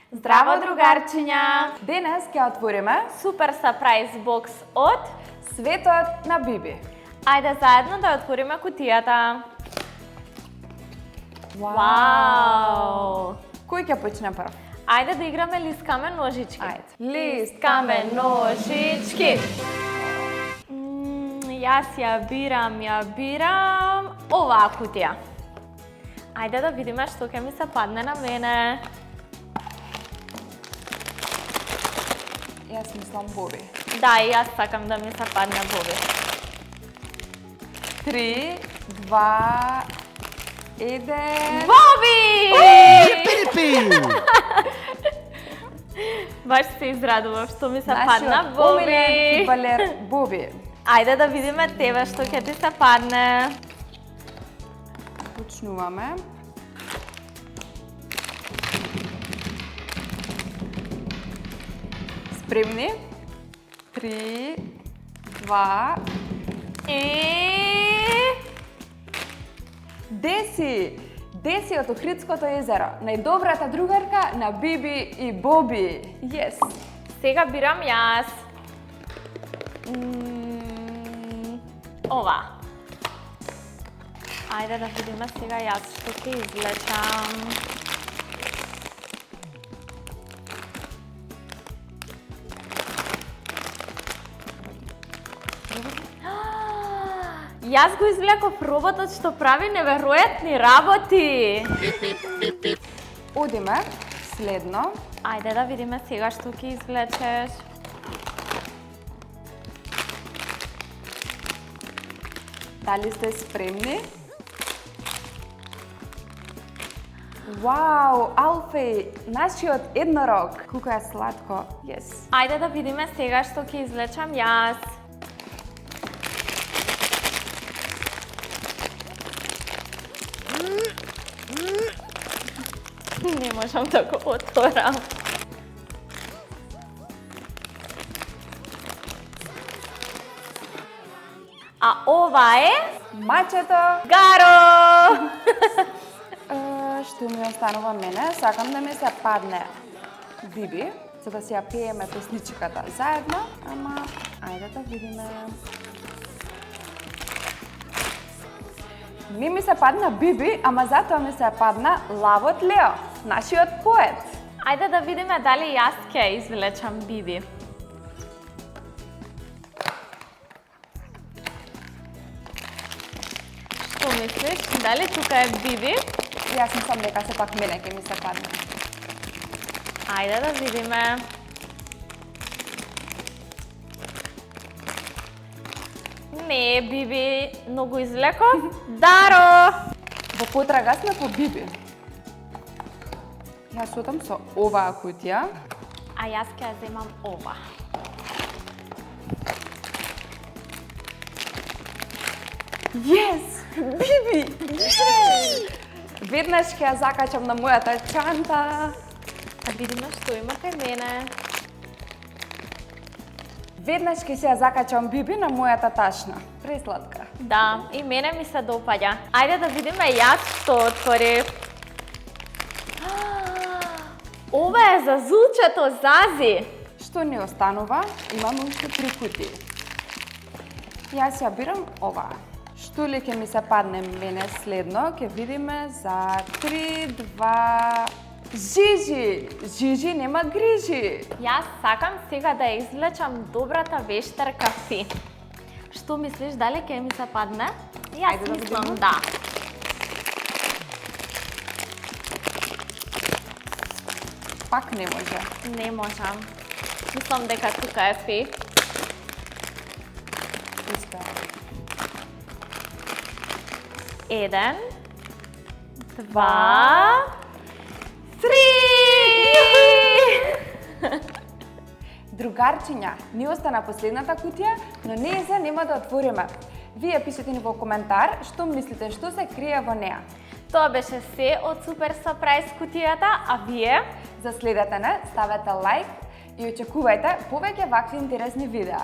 Здраво, другарчиња! Денес ќе отвориме Супер сапрајз бокс од Светот на Биби. Ајде заедно да отвориме кутијата. Вау! Кој ќе почне прв? Ајде да играме лискаме ножички. Ајде. Лискаме ножички. Јас ја бирам оваа кутија. Ајде да видиме што ќе ми се падне на мене. Јас мислам Боби. Да, и јас сакам да ми се падне Боби. 3, 2, 1... Боби! Пипи! Баш се израдував што ми се падна Нашиот Боби. омилен фудбалер Боби. Ајде да видиме тебе што ќе ти се падне. Почнуваме. Спремни? 3, 2... И... Деси! Деси од Охридското езеро. Најдобрата другарка на Биби и Боби. Yes! Сега бирам јас. Ова. Ајде да видиме сега јас што ќе извлечам. Јас го извлеков роботот што прави неверојатни работи. Одиме следно. Ајде да видиме сега што ќе извлечеш. Дали сте спремни? Вау, Алфеј, нашиот еднорог. Колку е сладко. Yes. Ајде да видиме сега што ќе извлечам јас. Не можам да го отворам. А ова е Мачето! Гаро! Што ми останува мене? Сакам да ми се падне Биби, за да си ја пееме песничката заедно, ама ајде да видиме. Не ми се падна Биби, ама затоа ми се падна Лавот Лео, нашиот поет. Ајде да видиме дали јас ќе извлечам Биби. Што мислиш? Дали тука е Биби? Јас мислам дека сепак мене ќе ми се падне. Ајде да видиме. Не, Биби, но го извлеков. Даро! Во потрага сме по Биби. Јас одам со оваа кутија. А јас ќе ја земам ова. Yes! Биби! Веднаш ќе ја закачам на мојата чанта. Да видиме што има кај мене. Веднаш ќе се ја закачам Биби на мојата ташна. Пресладка. Да, и мене ми се допаѓа. Ајде да видиме јас што отворив. Ова е за зулчето Зази. Што ни останува? Имаме уште 3 кутии. Јас ја бирам оваа. Што ли ќе ми се падне мене следно? Ќе видиме за 3, 2... Жижи! Жижи нема грижи! Јас сакам сега да ја извлечам добрата вештерка Фи. Што мислиш, дали ќе ми се падне? Јас Ајде да мислам видиме. да. Пак не може. Не можам. Мислам дека тука е Фи. Успеа. 1, 2, 3! Другарчиња, ни остана последната кутија, но неја нема да отвориме. Вие пишете ни во коментар што мислите што се крие во неа. Тоа беше се од Супер сапрајз кутијата, а вие Заследете не, ставете лайк и очекувајте повеќе вакви интересни видеа.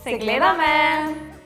се гледаме!